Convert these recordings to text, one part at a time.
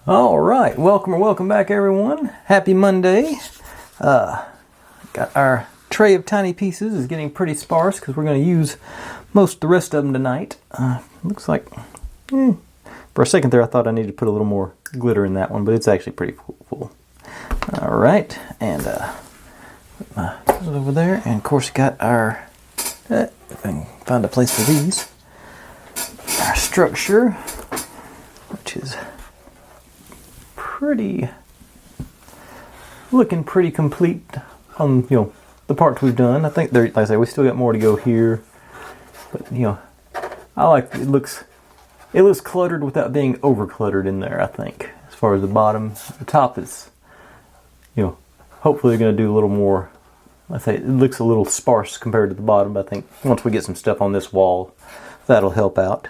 All right, welcome back, everyone. Happy Monday. Got our tray of tiny pieces is getting pretty sparse because we're going to use most of the rest of them tonight. Looks like, for a second there, I thought I needed to put a little more glitter in that one, but it's actually pretty full. All right, and put my over there, and of course got our. If I can find a place for these, our structure, which is looking pretty complete on the parts we've done. I think like I say, we still got more to go here, but I like it. Looks cluttered without being over cluttered in there. I think as far as the bottom, the top is hopefully they're going to do a little more. I say it looks a little sparse compared to the bottom, but I think once we get some stuff on this wall, that'll help out.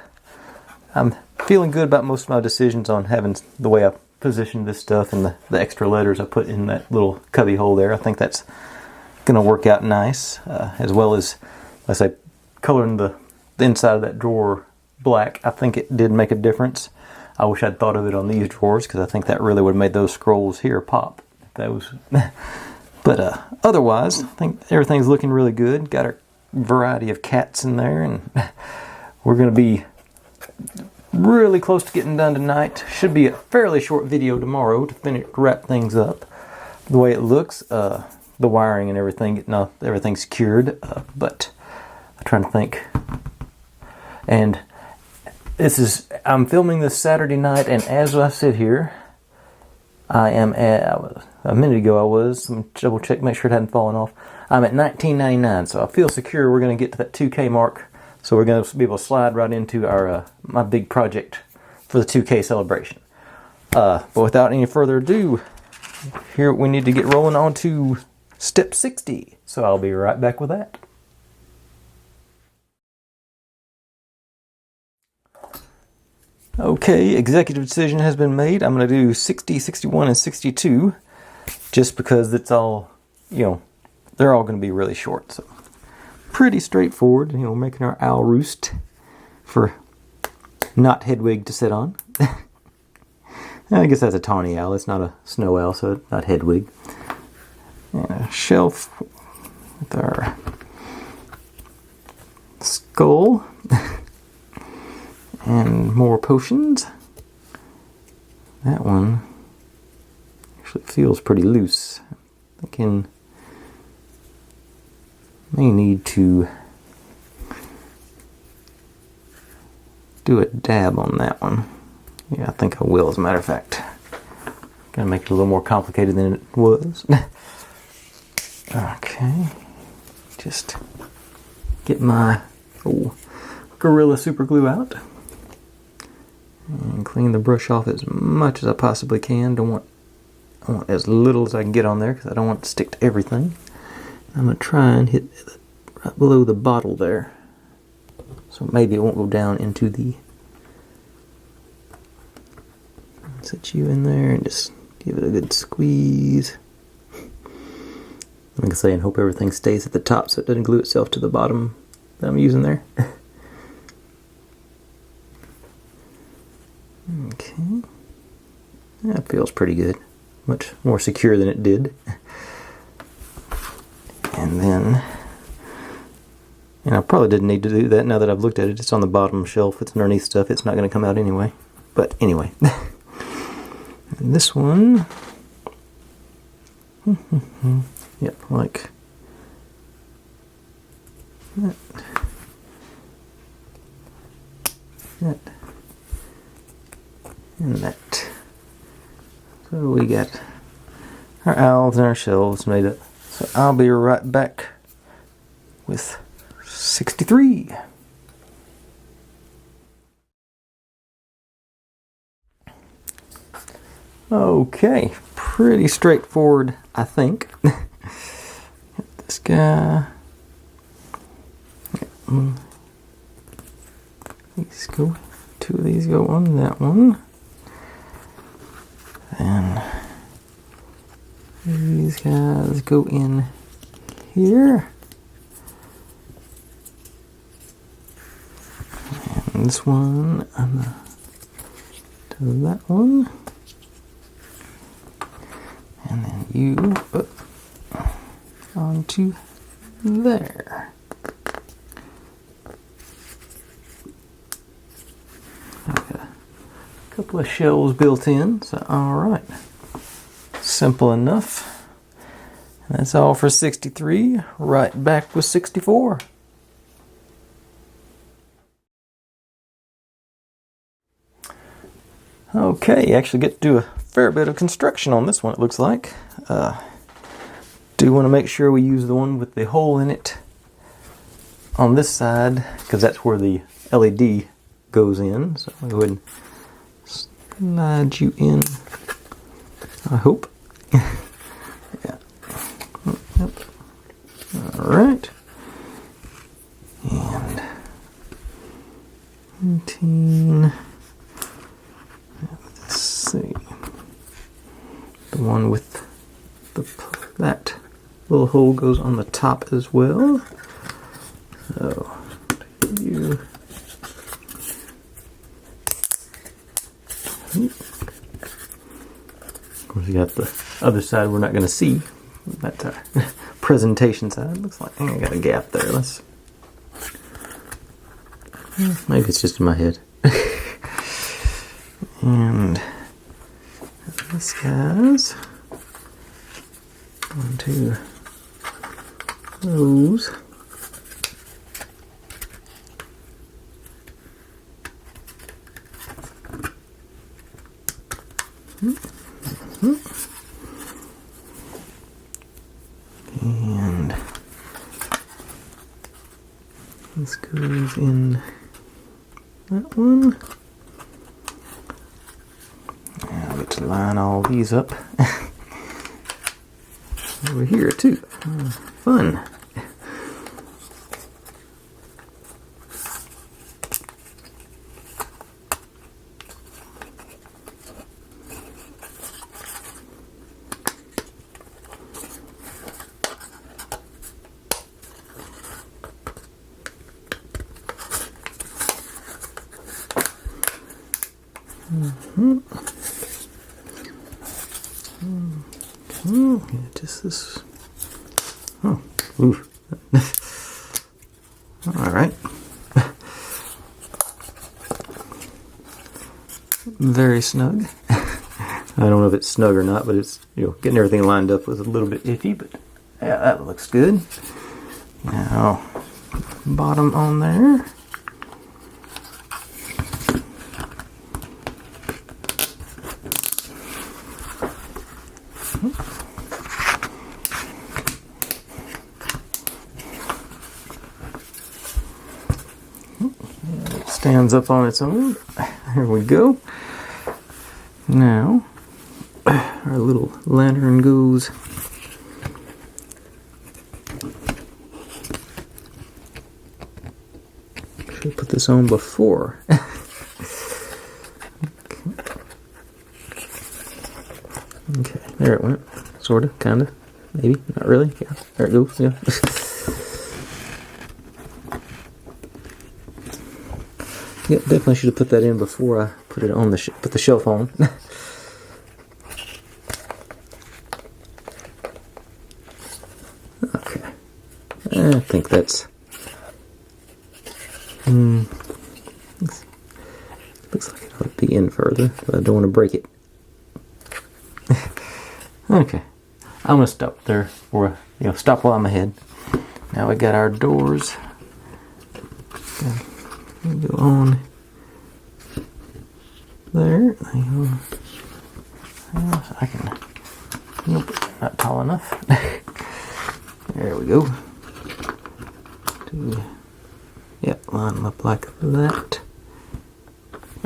I'm feeling good about most of my decisions on having the way I positioned this stuff and the extra letters I put in that little cubby hole there. I think that's going to work out nice, as well as, I say, coloring the inside of that drawer black. I think it did make a difference. I wish I'd thought of it on these drawers because I think that really would have made those scrolls here pop. That was, but otherwise, I think everything's looking really good. Got a variety of cats in there, and we're going to be really close to getting done tonight. Should be a fairly short video tomorrow to wrap things up. The way it looks, the wiring and everything, everything's secured, but I'm trying to think. And I'm filming this Saturday night, and as I sit here, I am at, a minute ago I was, let me double check, make sure it hadn't fallen off. I'm at $19.99, so I feel secure we're going to get to that 2K mark. So we're going to be able to slide right into our my big project for the 2K celebration. But without any further ado, here we need to get rolling on to step 60. So I'll be right back with that. Okay, executive decision has been made. I'm going to do 60, 61, and 62 just because it's all, they're all going to be really short. So pretty straightforward, making our owl roost for not Hedwig to sit on. I guess that's a tawny owl, it's not a snow owl, so it's not Hedwig. And a shelf with our skull and more potions. That one actually feels pretty loose. I may need to do a dab on that one. Yeah, I think I will, as a matter of fact. Gonna make it a little more complicated than it was. Okay. Just get my Gorilla Super Glue out. And clean the brush off as much as I possibly can. I want as little as I can get on there because I don't want it to stick to everything. I'm going to try and hit right below the bottle there. So maybe it won't go down into the... Set you in there and just give it a good squeeze. Like I say, and hope everything stays at the top so it doesn't glue itself to the bottom that I'm using there. Okay. That feels pretty good. Much more secure than it did. And then, I probably didn't need to do that now that I've looked at it. It's on the bottom shelf. It's underneath stuff. It's not going to come out anyway. But anyway. And this one. Yep, like that. That. And that. So we got our owls and our shelves made up. So I'll be right back with 63. Okay, pretty straightforward, I think. This guy. These go. Two of these go on that one. And these guys go in here. And this one to that one. you up onto there. Got a couple of shelves built in, so alright. Simple enough. That's all for 63. Right back with 64. Okay, you actually get to do a fair bit of construction on this one, it looks like. Do want to make sure we use the one with the hole in it on this side, because that's where the LED goes in. So I'll go ahead and slide you in, I hope. Yeah. Yep. Alright. And 19. Let's see. The one with that little hole goes on the top as well. So you. Of course, you got the other side we're not going to see. That presentation side looks like I got a gap there. Let's. Maybe it's just in my head. And this guy's onto those. And this goes in that one. I'll get to line all these up over here too. Fun. Just this. Oh, ooh. All right. Very snug. I don't know if it's snug or not, but it's, getting everything lined up was a little bit iffy, but yeah, that looks good. Now, bottom on there. Stands up on its own. Here we go. Now, our little lantern goes should put this on before. Okay, there it went. Sorta, kinda, maybe, not really. Yeah, there it goes. Yeah. Yep, definitely should have put that in before I put it on put the shelf on. Okay, I think that's. Looks like it ought to be in further, but I don't want to break it. Okay, I'm gonna stop there for stop while I'm ahead. Now we got our doors. Go on there. I can. Nope, not tall enough. There we go. Yep, line them up like that.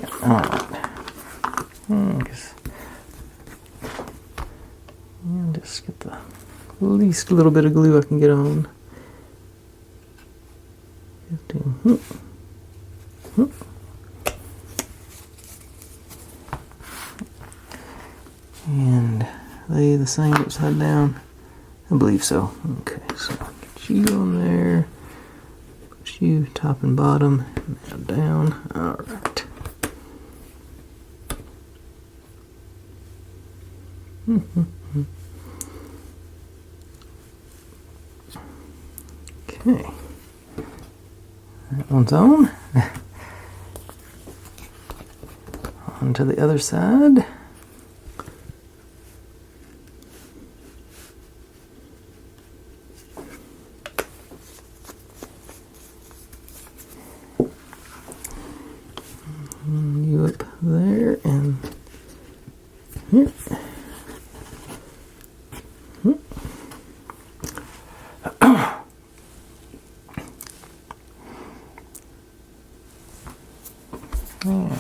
Yep, alright. And just get the least little bit of glue I can get on. And lay the same upside down. I believe so. Okay, so get you on there. Put you top and bottom. Now down. Alright. Okay. That one's on. On to the other side. You up there and here. And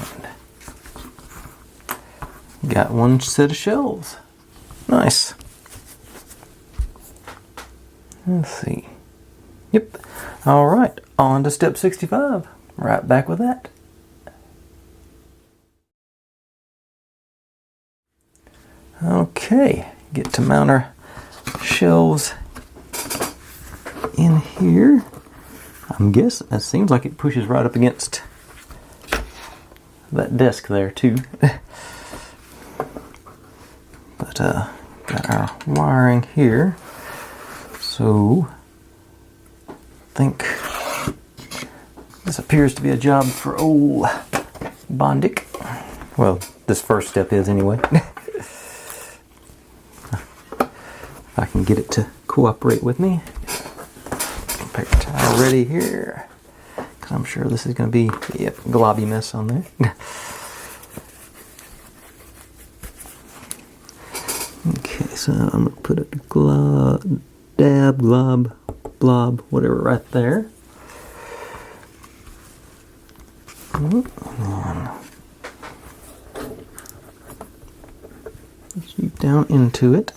got one set of shelves. Nice. Let's see. Yep. All right. On to step 65. Right back with that. Okay. Get to mount our shelves in here. I'm guessing it seems like it pushes right up against that desk there too. But got our wiring here, so I think this appears to be a job for old Bondic. Well, this first step is anyway. If I can get it to cooperate with me. Paper towel ready here, because I'm sure this is going to be a globby mess on there. Okay, so I'm going to put a glob, whatever, right there. And shoot down into it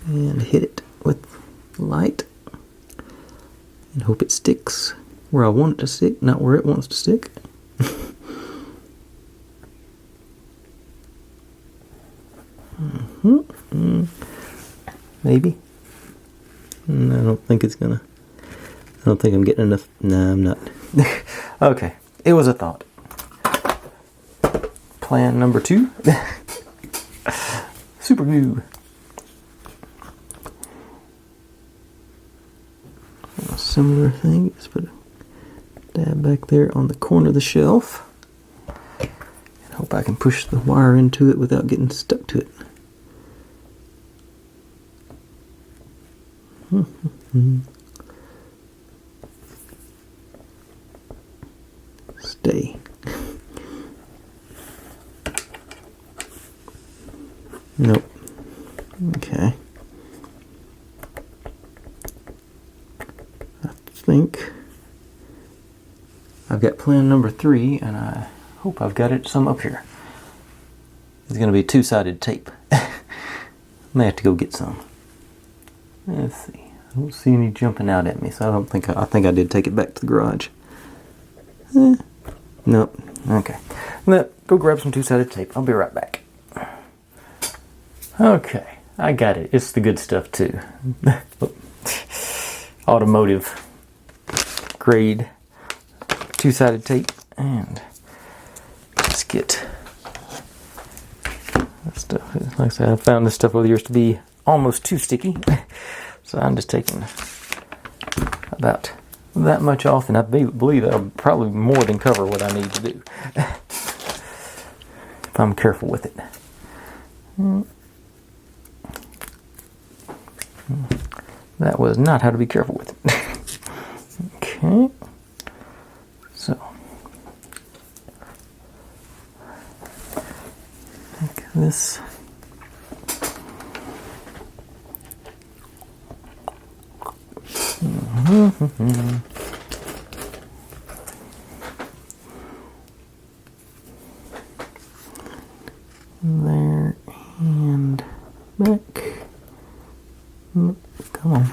and hit it with light and hope it sticks where I want it to stick, not where it wants to stick. Maybe. No, I don't think it's gonna. I don't think I'm getting enough. No, I'm not. Okay, it was a thought. Plan number 2. Super glue. A similar thing. Just put a dab back there on the corner of the shelf. And hope I can push the wire into it without getting stuck to it. Stay. Nope. Okay. I think I've got plan number 3, and I hope I've got it some up here. It's going to be 2-sided tape. May have to go get some. Let's see. I don't see any jumping out at me, so I think I did take it back to the garage. Nope. Okay. Go grab some 2-sided tape. I'll be right back. Okay. I got it. It's the good stuff too. Automotive grade 2-sided tape. And let's get that stuff. Like I said, I found this stuff over the years to be almost too sticky. So I'm just taking about that much off, and I believe that'll probably more than cover what I need to do. If I'm careful with it. That was not how to be careful with it. Okay. So. Like this. There and back. Come on.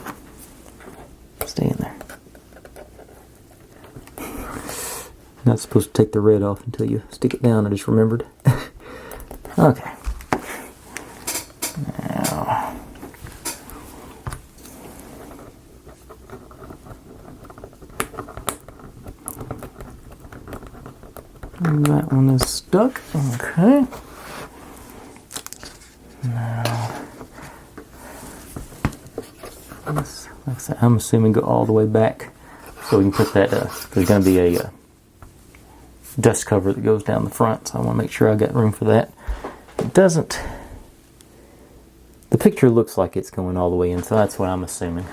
Stay in there. Not supposed to take the red off until you stick it down, I just remembered. Okay. Now. That one is stuck. Okay. Now, like I said, I'm assuming go all the way back so we can put that, there's going to be a dust cover that goes down the front, so I want to make sure I got room for that. It doesn't, the picture looks like it's going all the way in, so that's what I'm assuming.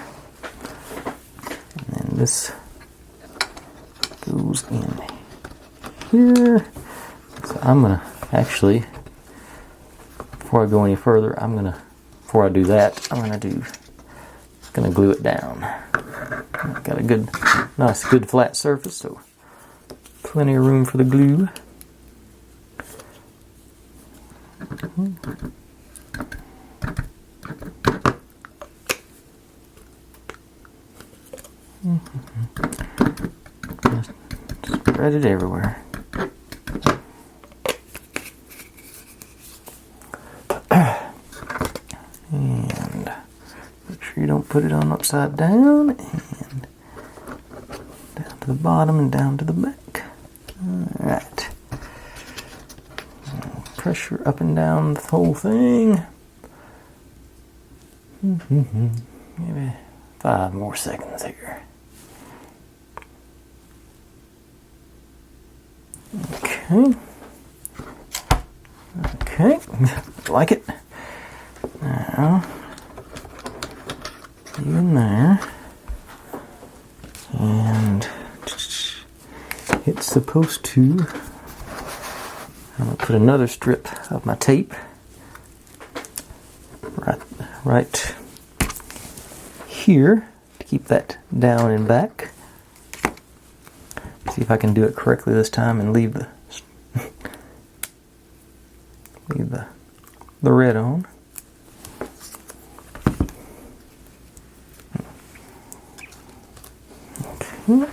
And this goes in here. So I'm going to actually, before I go any further, before I do that, I'm going to glue it down. Got a good, nice, good flat surface, so plenty of room for the glue. Just spread it everywhere. And make sure you don't put it on upside down, and down to the bottom and down to the back. Alright. Pressure up and down the whole thing. Maybe 5 more seconds here. Okay. Okay. Like it. Now, you in there. And it's supposed to, I'm going to put another strip of my tape right here to keep that down and back. See if I can do it correctly this time and leave the red on. Okay.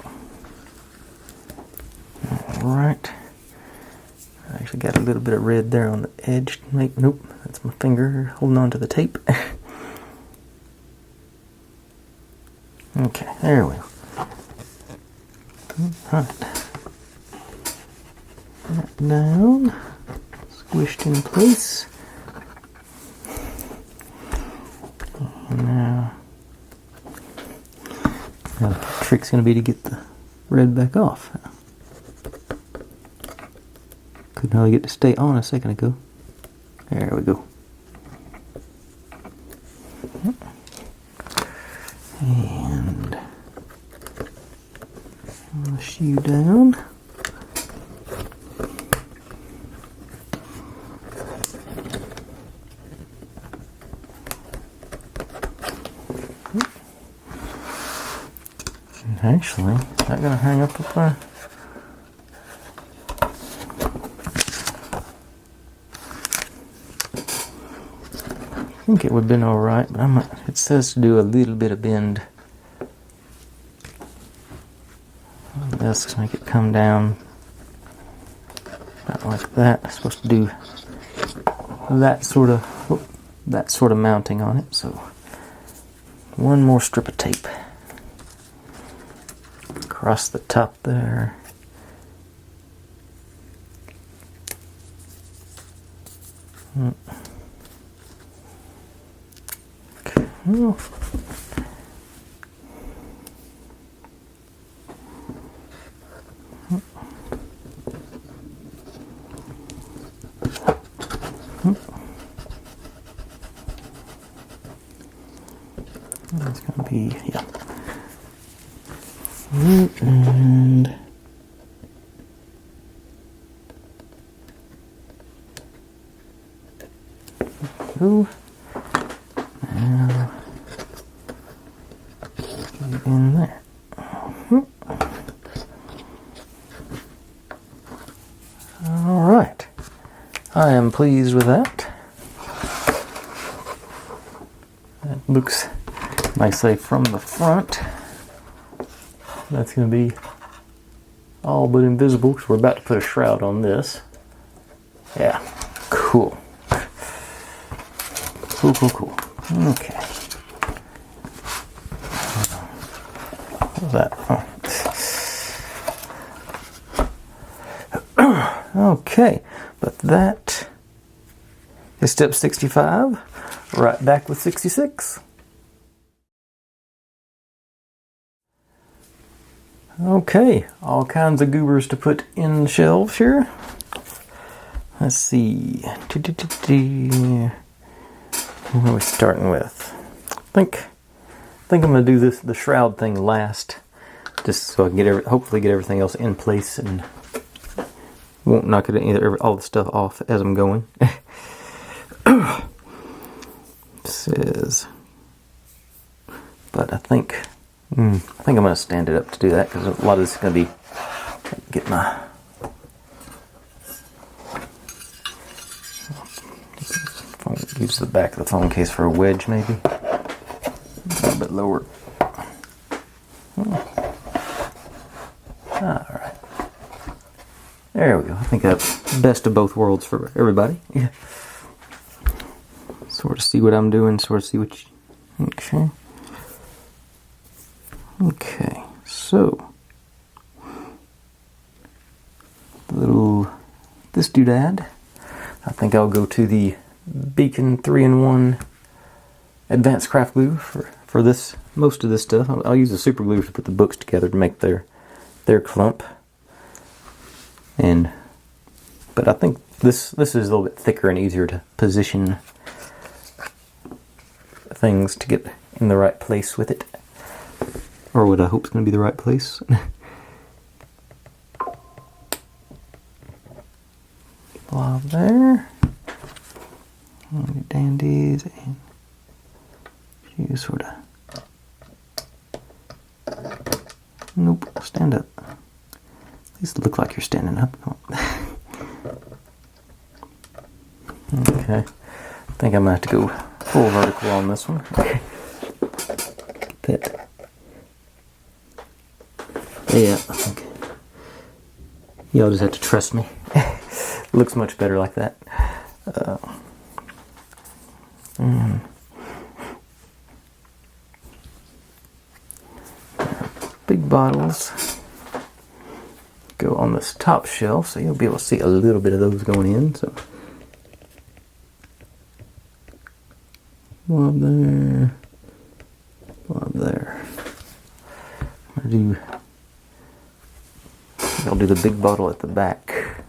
Alright. I actually got a little bit of red there on the edge. Nope, that's my finger holding on to the tape. Okay, there we go. Alright. That down. Squished in place. And now the trick's going to be to get the red back off. Couldn't hardly get to stay on a second ago. There we go. And push you down. And actually, is that going to hang up there? I think it would have been alright, but it says to do a little bit of bend. Let's make it come down about like that. I'm supposed to do that sort of mounting on it. So one more strip of tape across the top there. Okay. It's going to be, yeah. And go. Now, get in there. All right. I am pleased with that. That looks, I say, from the front. That's going to be all but invisible because we're about to put a shroud on this. Yeah, cool. Cool. Okay. What was that? Oh. Okay, but that is step 65. Right back with 66. Okay, all kinds of goobers to put in the shelves here. Let's see. What are we starting with? I think I'm gonna do the shroud thing last, just so I can hopefully get everything else in place and won't knock all the stuff off as I'm going. Says, but I think I'm gonna stand it up to do that because a lot of this is gonna be get my use the back of the phone case for a wedge, maybe a little bit lower. Alright. There we go. I think that's best of both worlds for everybody. Yeah. Sort of see what I'm doing, sort of see what you... Okay. Okay, so... This doodad. I think I'll go to the Beacon 3-in-1 Advanced Craft Glue for this, most of this stuff. I'll use the super glue to put the books together to make their clump. But I think this is a little bit thicker and easier to position things to get in the right place with it. Or what I hope is going to be the right place. Blob there. And dandies and you sort of... Nope, stand up. At least look like you're standing up. Okay, I think I'm going to have to go full vertical on this one. That. Yeah, I think y'all just have to trust me. It looks much better like that. Big bottles go on this top shelf, so you'll be able to see a little bit of those going in. So, one there, one there. I'll do the big bottle at the back.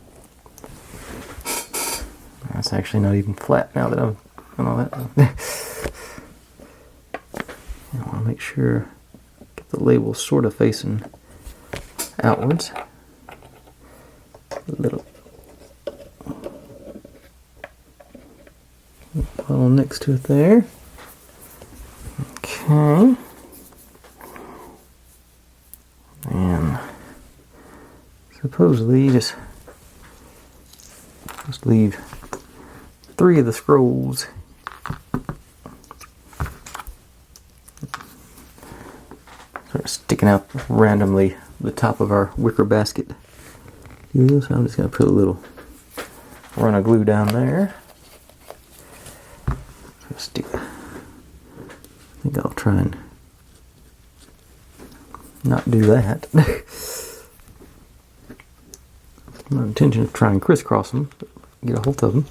That's actually not even flat now that I've done all that. I want to make sure get the label sort of facing outwards. A little bottle next to it there. Okay. And supposedly you just leave 3 of the scrolls sort of sticking out randomly the top of our wicker basket. So I'm just going to put a little run of glue down there. I think I'll try and not do that. My intention is to try and crisscross them, get a hold of them.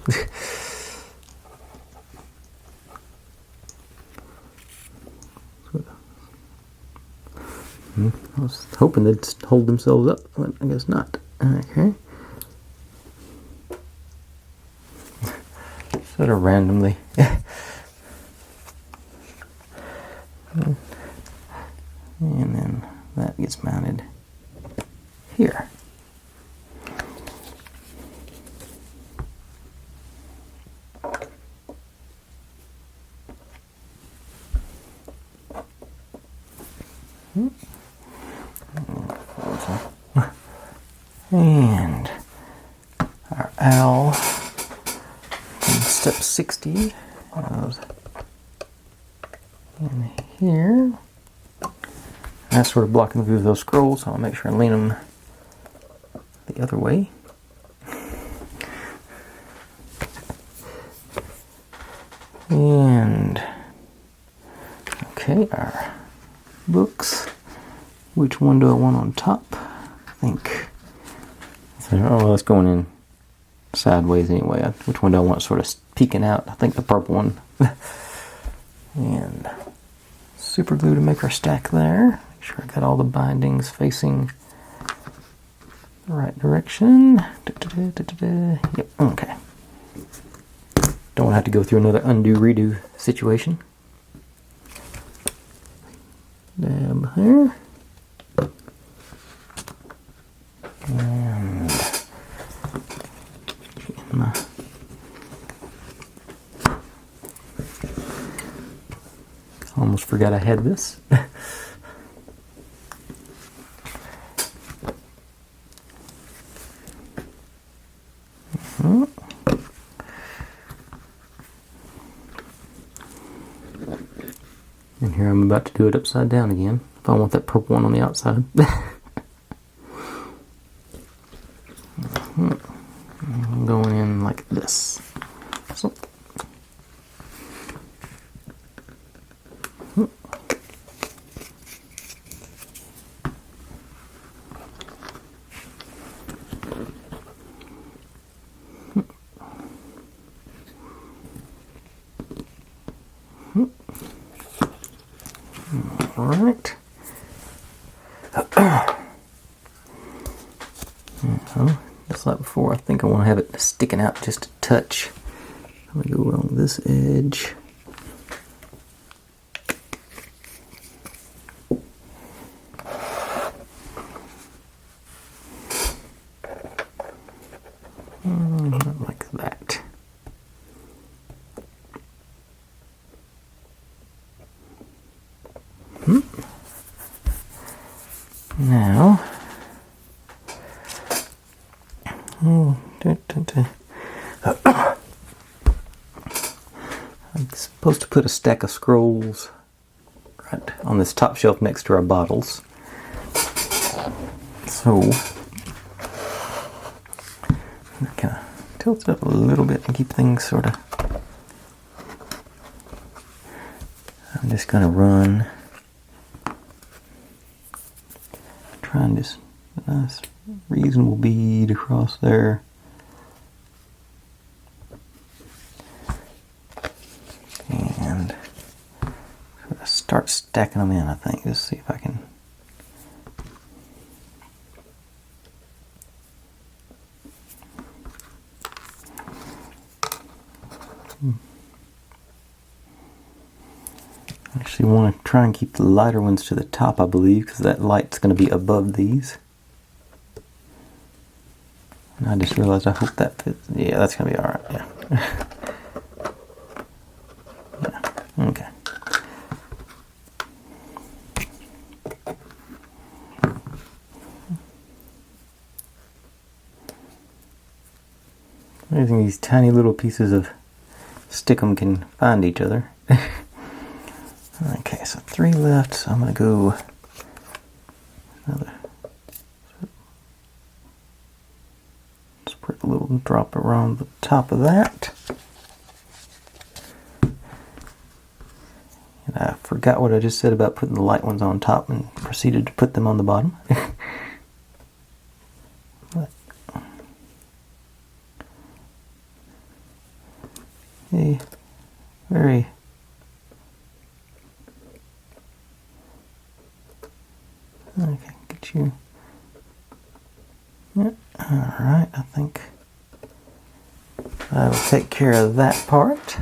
I was hoping they'd hold themselves up, but I guess not. Okay. Sort of randomly. And then that gets mounted here. And our owl from step 60 goes in here. That's sort of blocking the view of those scrolls, so I'll make sure I lean them the other way. And okay, our books. Which one do I want on top? I think. Oh, well, it's going in sideways anyway. Which one do I want sort of peeking out? I think the purple one. And super glue to make our stack there. Make Make sure I got all the bindings facing the right direction. Yep, okay. Don't want to have to go through another undo redo situation. Dab there. And almost forgot I had this. And here I'm about to do it upside down again. If I want that purple one on the outside. I'm going in like this. So. All right. Just like before, I think I want to have it sticking out just a touch. I'm going to go along this edge. Like that. Now, I'm supposed to put a stack of scrolls right on this top shelf next to our bottles. So, kind of tilt it up a little bit and keep things sort of. I'm just going to run. Trying this nice reasonable bead across there. And sort of start stacking them in, I think. Just see if I can. Actually want to try and keep the lighter ones to the top, I believe, because that light's going to be above these. And I just realized I hope that fits. Yeah, that's going to be alright, yeah. Yeah, okay. Using these tiny little pieces of stickum can find each other. Okay, so 3 left, so I'm going to go another, spread a little drop around the top of that. And I forgot what I just said about putting the light ones on top and proceeded to put them on the bottom. But, a very okay, get you. Yeah, alright, I think I will take care of that part.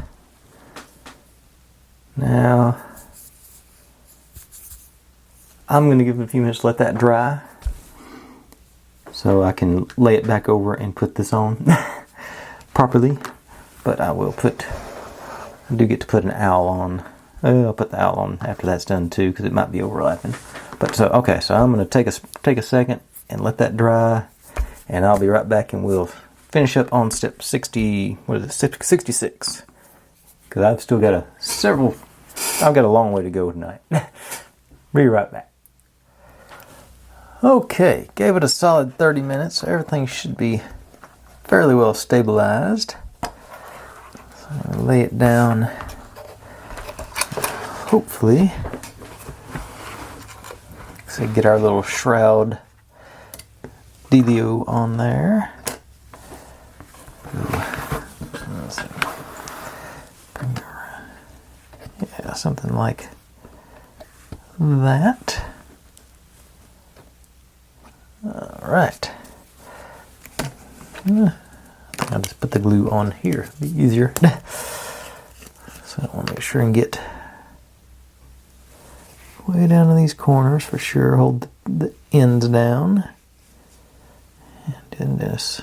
Now, I'm going to give it a few minutes to let that dry so I can lay it back over and put this on properly. But I do get to put an owl on. I'll put the owl on after that's done too, because it might be overlapping. But so, okay, so I'm going to take a second and let that dry, and I'll be right back and we'll finish up on step 60, what is it, 66. Because I've still got I've got a long way to go tonight. Be right back. Okay, gave it a solid 30 minutes. Everything should be fairly well stabilized. So I'm going to lay it down, hopefully. So get our little shroud dealio on there. Yeah, something like that. right. I think I'll just put the glue on here. It'll be easier. So I want to make sure and get way down in these corners for sure. Hold the ends down. And then just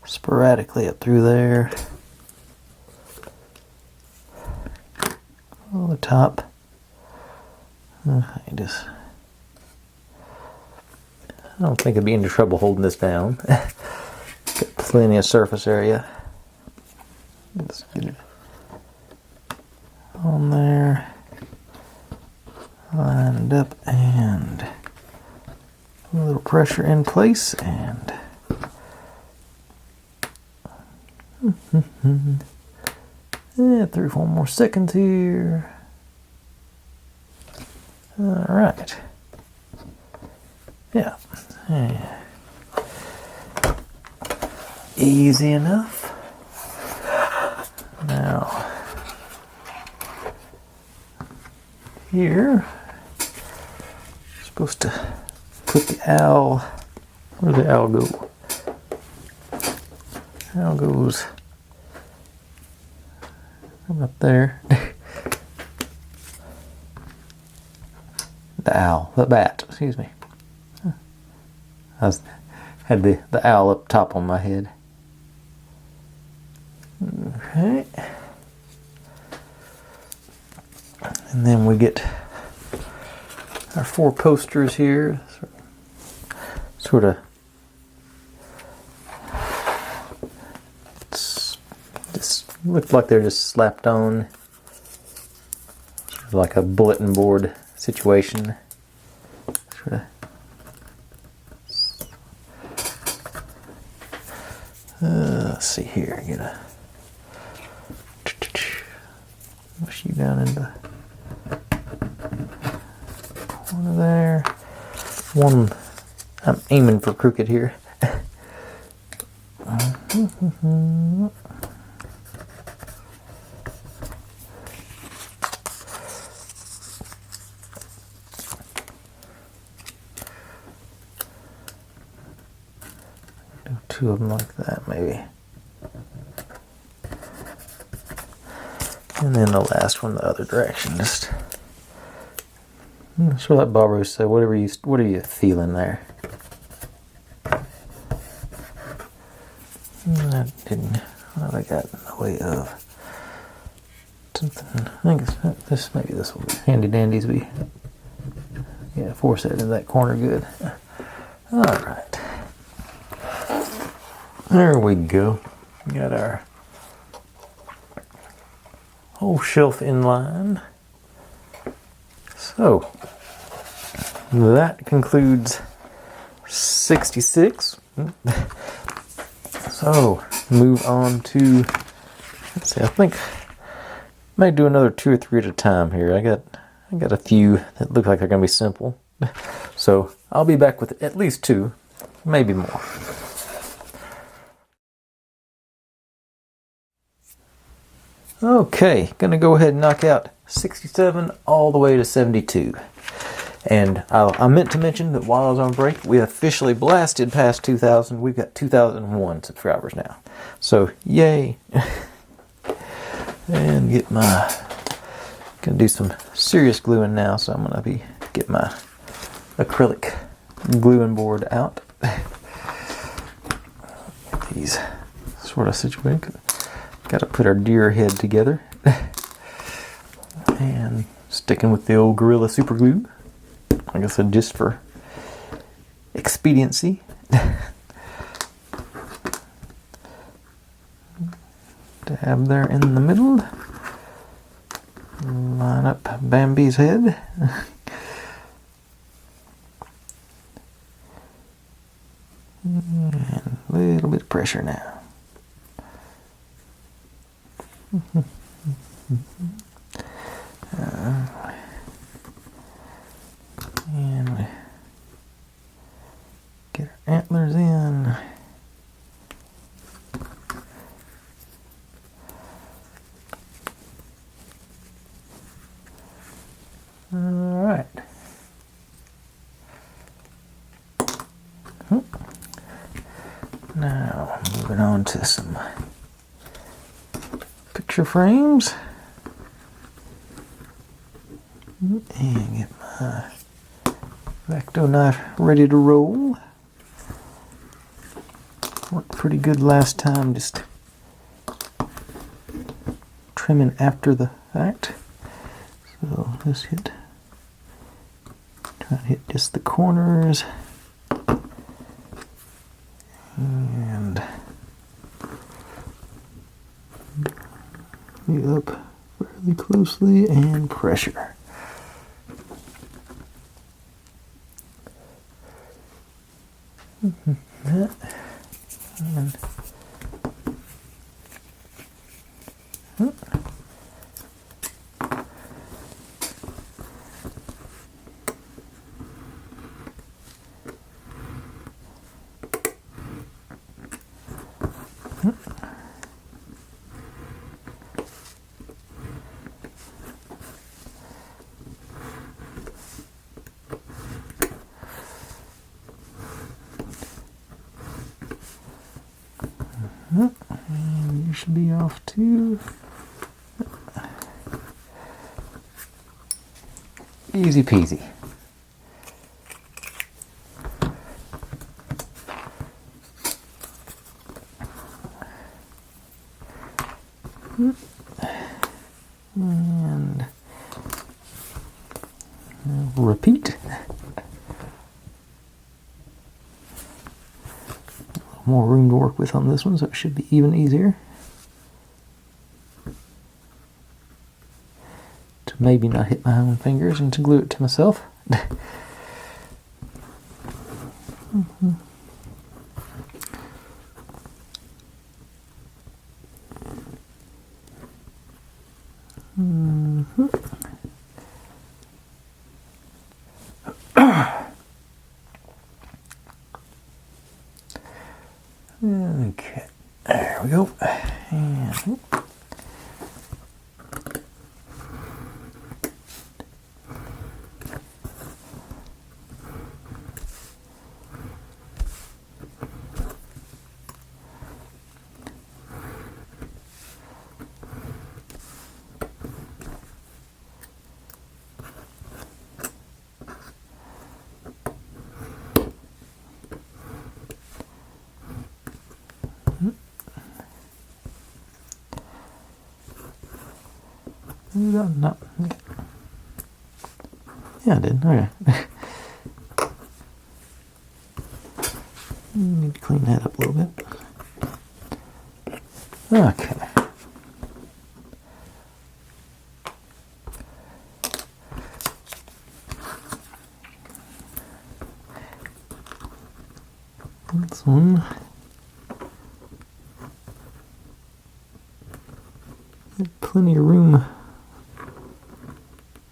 sporadically up through there. On the top. I don't think I'd be any trouble holding this down. Got plenty of surface area. Let's get it on there. Lined up and a little pressure in place and yeah, 3 or 4 more seconds here. All right. Yeah. Easy enough. Now, here, supposed to put the owl. Where'd the owl go? Owl goes up there. The owl, the bat, excuse me. Had the owl up top on my head. Okay. And then we get our 4 posters here. Sort of just look like they're just slapped on. Sort of like a bulletin board situation. Sort of. Let's see here. Get a push you down in the corner there. One, I'm aiming for crooked here. Do 2 of them like that, maybe. And then the last one the other direction. Just sort of like Bob Rose said, what are you feeling there? I didn't. What have I got in the way of something? I think maybe this will be handy dandy as we force that in that corner good. All right. There we go. We got our whole shelf in line. So that concludes 66. So move on to, let's see, I think I may do another 2 or 3 at a time here. I got a few that look like they're gonna be simple. So I'll be back with at least 2, maybe more. Okay, gonna go ahead and knock out 67 all the way to 72. And I meant to mention that while I was on break, we officially blasted past 2,000. We've got 2,001 subscribers now. So, yay. And gonna do some serious gluing now. So I'm gonna get my acrylic gluing board out. Get these sort of situated. Got to put our deer head together. And sticking with the old Gorilla Super Glue. Like I said, just for expediency. Dab there in the middle. Line up Bambi's head. And a little bit of pressure now. And get our antlers in. All right. Now, moving on to some picture frames. And get my Vacto knife ready to roll. Worked pretty good last time, just trimming after the fact. So let's try to hit just the corners. And up fairly closely and pressure. And you should be off too. Easy peasy. And repeat. More room to work with on this one, so it should be even easier. To maybe not hit my own fingers and to glue it to myself. Okay, there we go. And no. Yeah, I did. Okay. Need to clean that up a little bit. Okay. This one. Plenty of room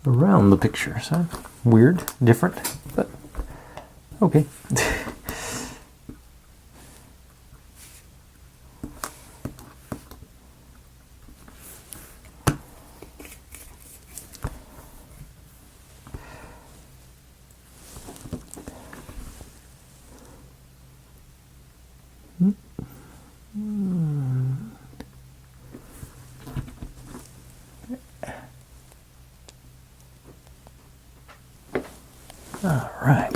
around the picture, so weird, different, but okay. All right.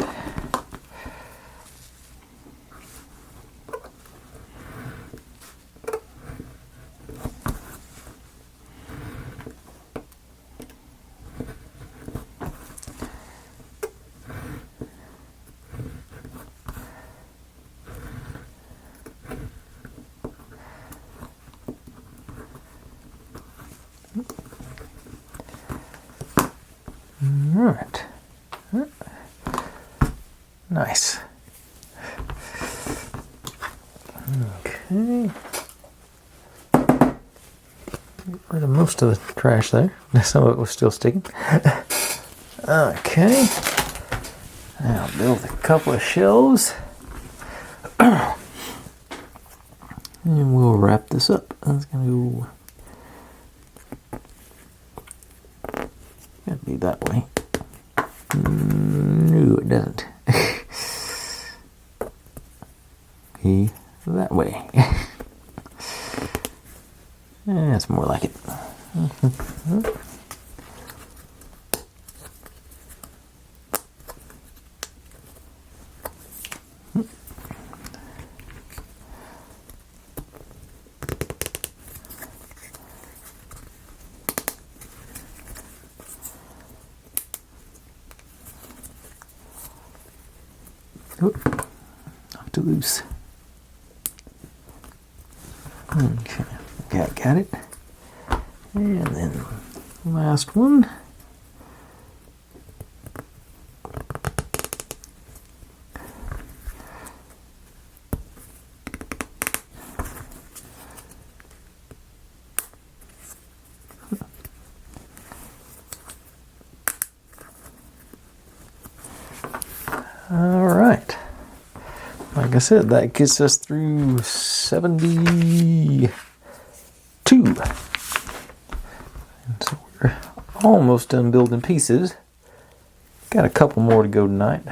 All right. Nice. Okay. Get rid of most of the trash there. Some of it was still sticking. Okay. Now build a couple of shelves. And we'll wrap this up. That's gonna go. Gotta be that way. No, it doesn't. Okay, that way. That's more like it. Oop, knocked it loose. Okay, got it. And then last one. All right. Like I said, that gets us through 72. And so we're almost done building pieces. Got a couple more to go tonight.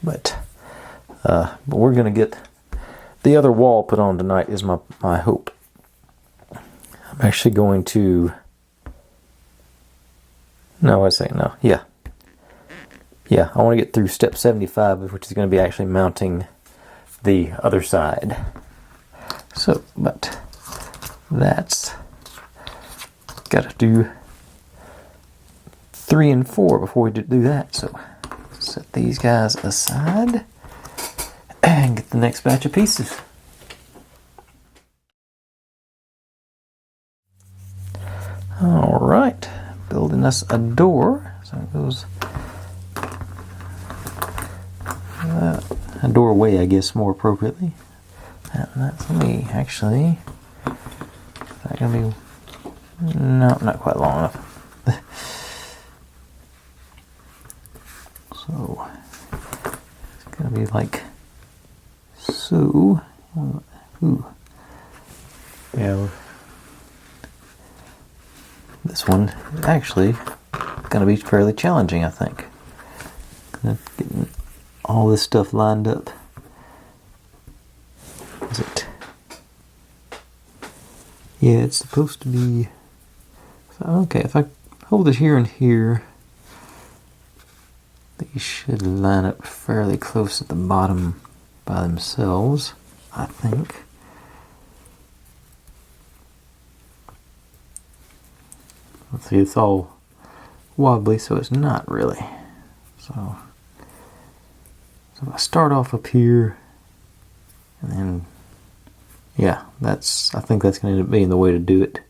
But we're going to get the other wall put on tonight is my hope. I'm actually going to... No, I say no. Yeah, I want to get through step 75, which is going to be actually mounting the other side. So, but that's got to do 3 and 4 before we do that. So, set these guys aside and get the next batch of pieces. All right, building us a door. So it goes. A doorway, I guess, more appropriately. That's me, actually. Is that gonna be... No, not quite long enough. So, it's gonna be like so. Ooh. Yeah. This one is actually gonna be fairly challenging, I think. Getting all this stuff lined up. Is it? Yeah, it's supposed to be... Okay, if I hold it here and here, these should line up fairly close at the bottom by themselves, I think. Let's see, it's all wobbly, so it's not really. So if I start off up here, and then, yeah, I think that's going to end up being the way to do it.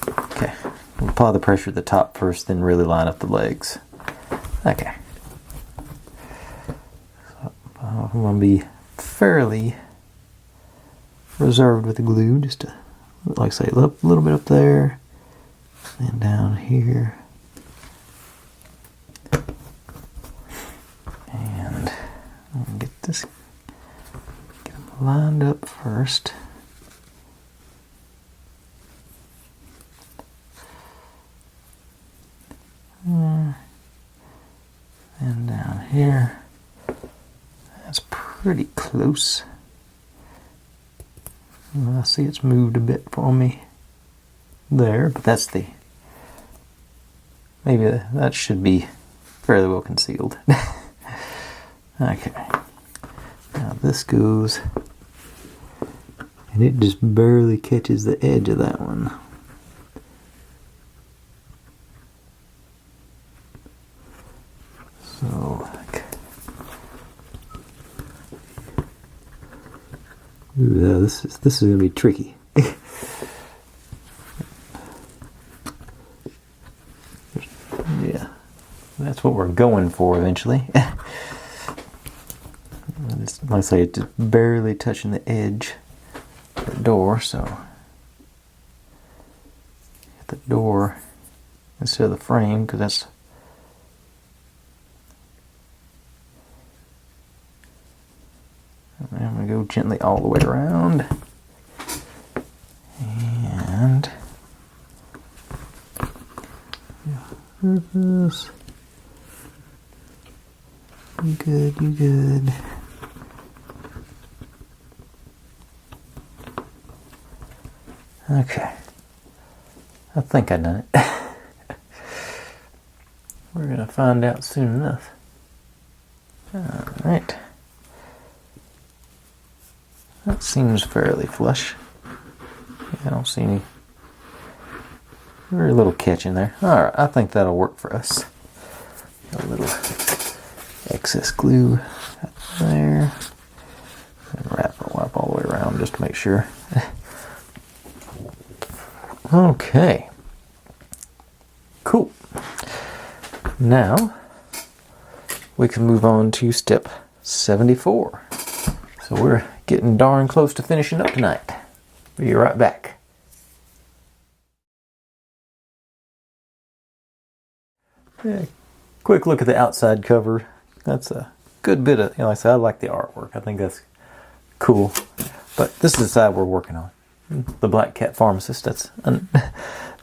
Okay, we'll apply the pressure at the top first, then really line up the legs. Okay. So I'm going to be fairly reserved with the glue, just to, like I say, a little bit up there, and down here. Get them lined up first. And down here. That's pretty close. I see it's moved a bit for me there, but that's the... Maybe that should be fairly well concealed. Okay. Now this goes, and it just barely catches the edge of that one. So, ooh, this is going to be tricky. Yeah, that's what we're going for eventually. Like I say, it's just barely touching the edge of the door, so get the door instead of the frame, because that's... I'm going to go gently all the way around, and you good. Okay. I think I done it. We're going to find out soon enough. Alright. That seems fairly flush. I don't see any very little catch in there. Alright, I think that'll work for us. A little excess glue up there. And wipe all the way around just to make sure. Okay. Cool. Now we can move on to step 74. So we're getting darn close to finishing up tonight. Be right back. Yeah, quick look at the outside cover. That's a good bit of, like I said, I like the artwork. I think that's cool. But this is the side we're working on. The Black Cat Pharmacist. That's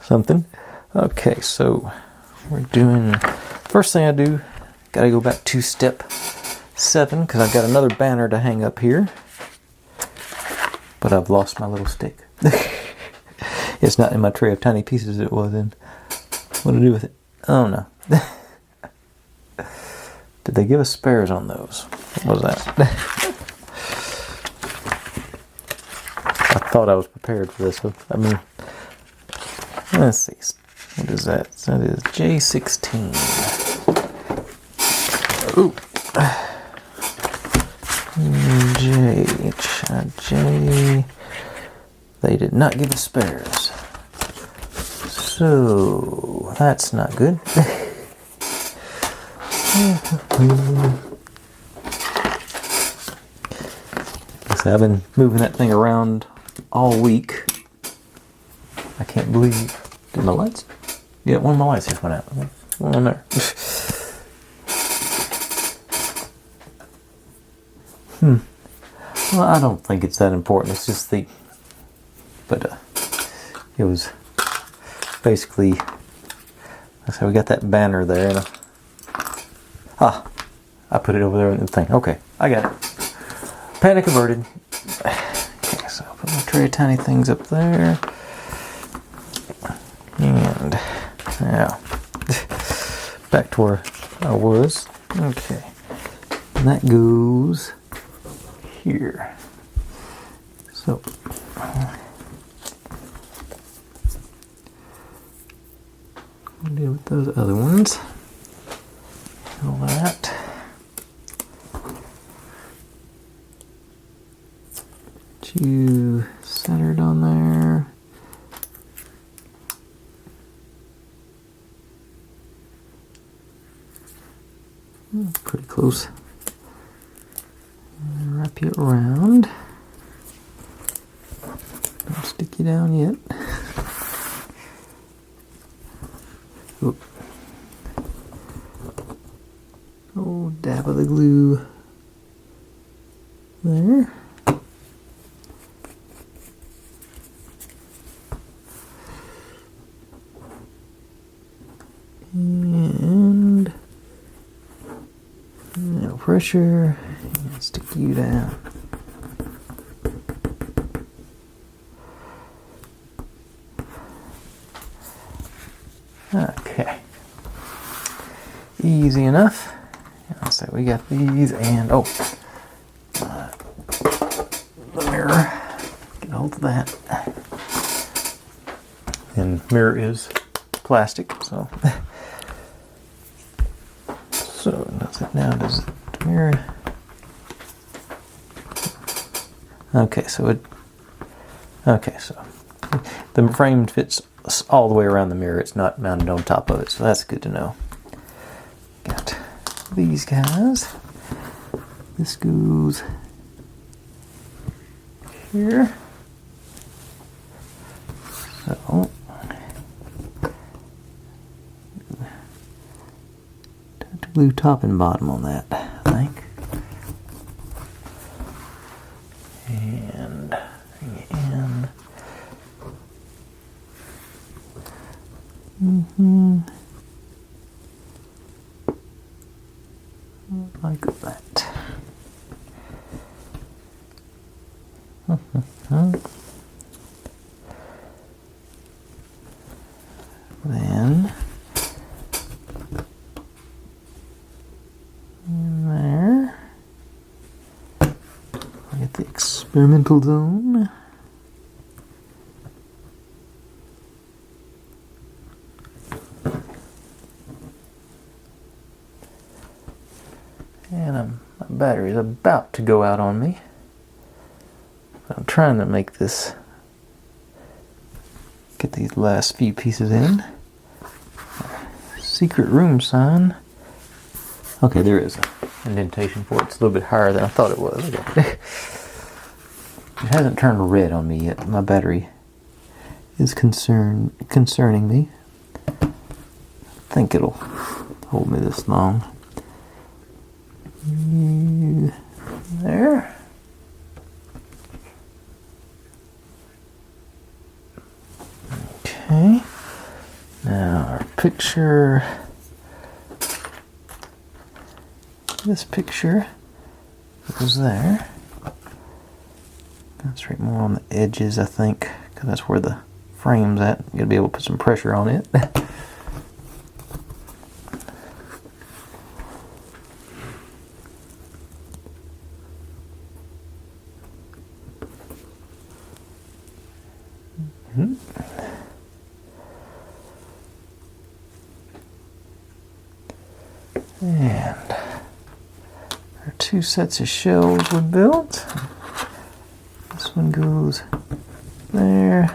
something. Okay, so we're doing, first thing I do, gotta go back to step 7 because I've got another banner to hang up here. But I've lost my little stick. It's not in my tray of tiny pieces it was in. What to do with it? Oh no. Did they give us spares on those? What was that? I thought I was prepared for this. I mean, let's see. What is that? That is J16. Ooh. J. They did not give us spares. So, that's not good. So I've been moving that thing around all week. I can't believe. Did my lights? Yeah, one of my lights just went out. One on there. Well, I don't think it's that important. It's just the. But it was basically. So we got that banner there. And I put it over there in the thing. Okay, I got it. Panic averted. Okay, so I'll put my tray of tiny things up there. And now, back to where I was. Okay. And that goes here. So, we'll deal with those other ones. All that. Two centered on there. Pretty close. And wrap you around. Don't stick you down yet. Oop. Oh, dab of the glue there. And no pressure. And stick you down. Okay. Easy enough. So we got these and the mirror. Get a hold of that. And mirror is plastic, so does it now? Does the mirror? Okay, so the frame fits all the way around the mirror. It's not mounted on top of it, so that's good to know. Got these guys. This goes here. So glue top and bottom on that, I think. And like that. Get the experimental zone. And my battery is about to go out on me. I'm trying to make this, get these last few pieces in. Secret room sign. Okay, there is an indentation for it. It's a little bit higher than I thought it was. Okay. It hasn't turned red on me yet. My battery is concerning me. I think it'll hold me this long. There. Okay. Now our picture. This picture goes there. Concentrate more on the edges, I think, because that's where the frame's at. You gotta be able to put some pressure on it. And our two sets of shelves were built. This one goes there.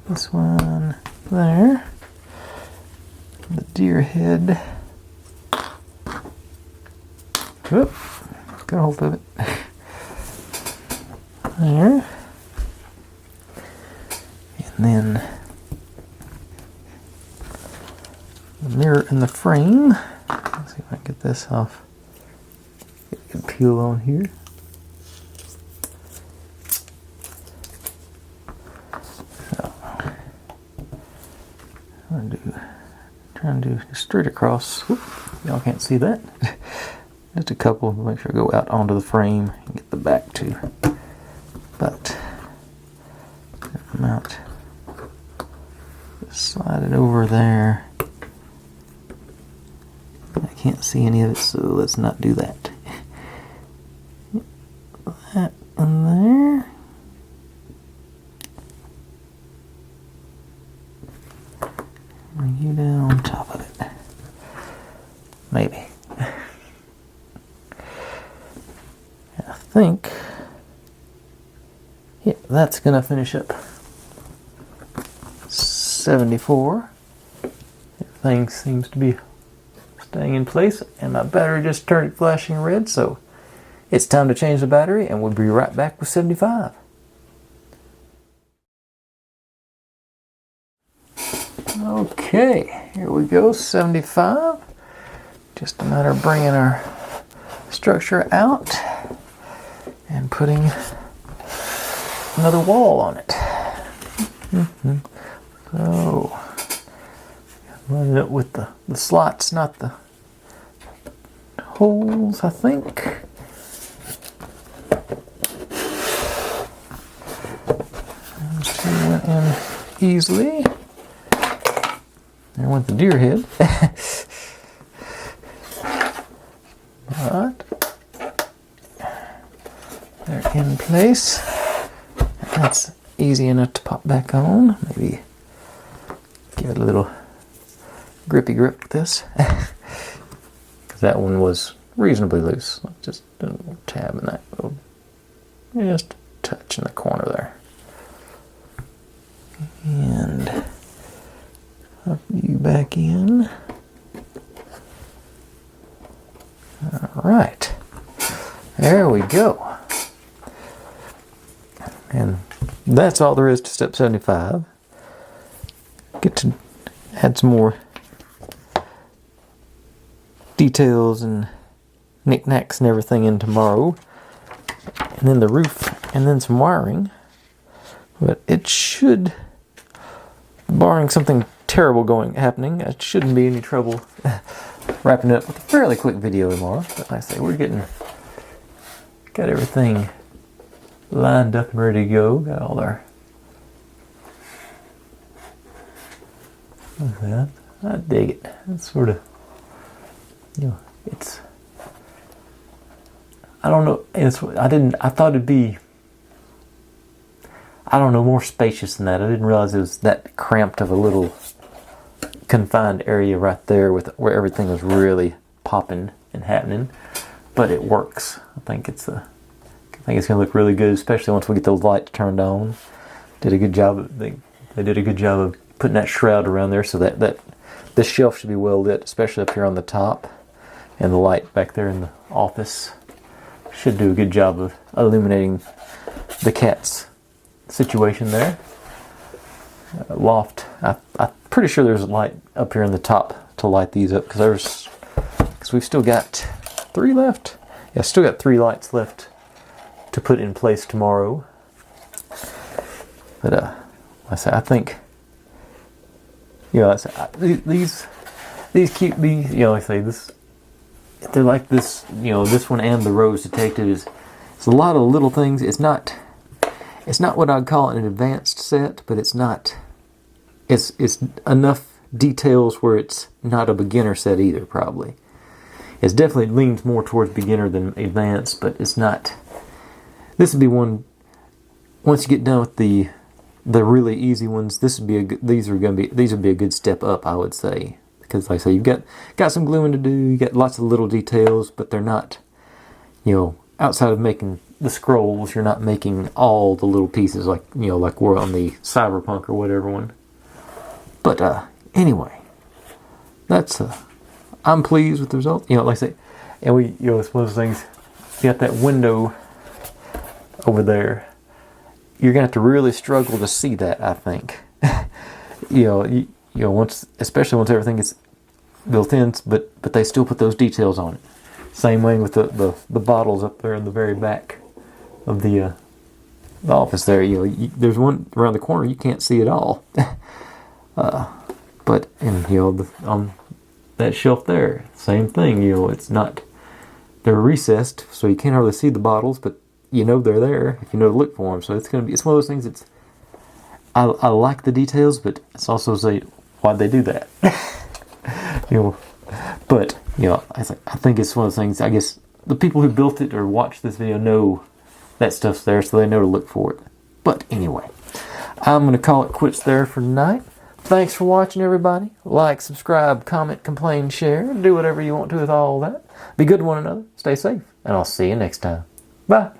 This one there. The deer head. Whoop. Got a hold of it. There. And then the mirror in the frame. Let's see if I can get this off. Get a good peel on here. So, trying to do straight across. Whoop, y'all can't see that. Just a couple. Make sure I go out onto the frame and get the back too. But I'm out. Just slide it over there. I can't see any of it, so let's not do that. That in there. Bring you down on top of it. Maybe. I think, yeah, that's gonna finish up 74. Everything seems to be staying in place, and my battery just started flashing red, so it's time to change the battery, and we'll be right back with 75. Okay, here we go, 75. Just a matter of bringing our structure out and putting another wall on it. So, line it up with the slots, not the holes, I think. Those two went in easily. There went the deer head. But they're in place. That's easy enough to pop back on. Maybe give it a little grippy grip with this. Because that one was reasonably loose. Just a little tab in that little, just a touch in the corner there. And up you back in. Alright. There we go. And that's all there is to step 75. Get to add some more details and knickknacks and everything in tomorrow. And then the roof, and then some wiring. But it should, barring something terrible happening, it shouldn't be any trouble wrapping it up with a fairly quick video tomorrow. But like I say, got everything lined up and ready to go. Got all our, look at that. I dig it. It's sort of, it's, I don't know. I thought it'd be, I don't know, more spacious than that. I didn't realize it was that cramped of a little confined area right there where everything was really popping and happening. But it works. I think it's going to look really good, especially once we get those lights turned on. Did a good job. They did a good job of putting that shroud around there so that this shelf should be well lit, especially up here on the top, and the light back there in the office should do a good job of illuminating the cat's situation there. Loft. I'm pretty sure there's a light up here in the top to light these up because we've still got 3 left. Yeah, still got 3 lights left to put in place tomorrow. But I think, you know, these Cutebee, you know, I say this, they're like this, you know, this one and the Rose Detective it's a lot of little things. It's not what I'd call an advanced set, but it's enough details where it's not a beginner set either, probably. It definitely leans more towards beginner than advanced, but it's not. This would be one, once you get done with the really easy ones, these would be a good step up, I would say. Because like I say, you've got some gluing to do, you got lots of little details, but they're not, you know, outside of making the scrolls, you're not making all the little pieces like, you know, like we're on the Cyberpunk or whatever one. But anyway, that's I'm pleased with the result. You know, like I say, and you know, it's one of those things. You got that window over there. You're gonna have to really struggle to see that, I think. you know, especially once everything gets built in, but they still put those details on it. Same way with the bottles up there in the very back of the office there. You know, there's one around the corner you can't see at all. But and you know, on that shelf there, same thing. You know, it's not, they're recessed, so you can't hardly see the bottles, but you know they're there if you know to look for them. So it's one of those things. I like the details, but it's also why'd they do that? You know, but you know, I think it's one of those things. I guess the people who built it or watched this video know that stuff's there, so they know to look for it. But anyway, I'm gonna call it quits there for tonight. Thanks for watching, everybody. Like, subscribe, comment, complain, share. Do whatever you want to with all that. Be good to one another. Stay safe. And I'll see you next time. Bye.